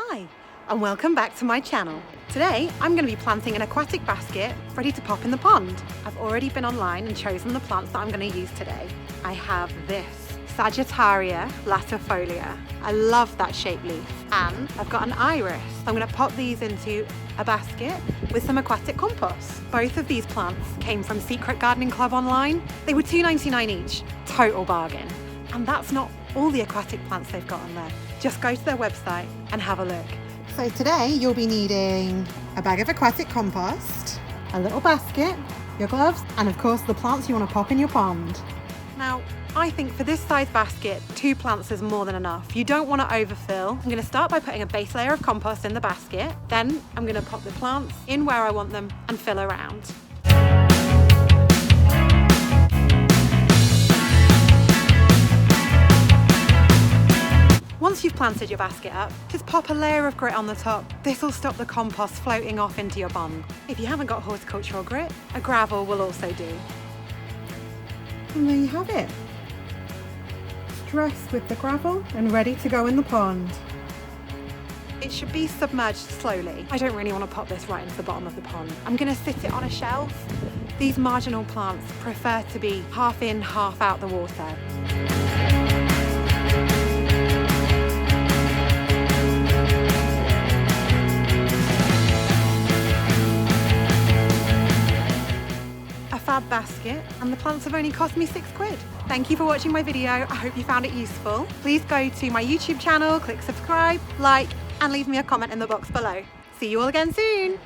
Hi, and welcome back to my channel. Today, I'm going to be planting an aquatic basket ready to pop in the pond. I've already been online and chosen the plants that I'm going to use today. I have this Sagittaria Latifolia. I love that shaped leaf. And I've got an iris. I'm going to pop these into a basket with some aquatic compost. Both of these plants came from Secret Gardening Club online. They were $2.99 each, total bargain. And that's not all the aquatic plants they've got on there. Just go to their website and have a look. So today you'll be needing a bag of aquatic compost, a little basket, your gloves, and of course the plants you want to pop in your pond. Now, I think for this size basket, 2 plants is more than enough. You don't want to overfill. I'm going to start by putting a base layer of compost in the basket. Then I'm going to pop the plants in where I want them and fill around. Once you've planted your basket up, just pop a layer of grit on the top. This will stop the compost floating off into your pond. If you haven't got horticultural grit, a gravel will also do. And there you have it. Dressed with the gravel and ready to go in the pond. It should be submerged slowly. I don't really want to pop this right into the bottom of the pond. I'm going to sit it on a shelf. These marginal plants prefer to be half in, half out the water. Fab basket, and the plants have only cost me £6. Thank you for watching my video. I hope you found it useful. Please go to my YouTube channel, click subscribe, like, and leave me a comment in the box below. See you all again soon.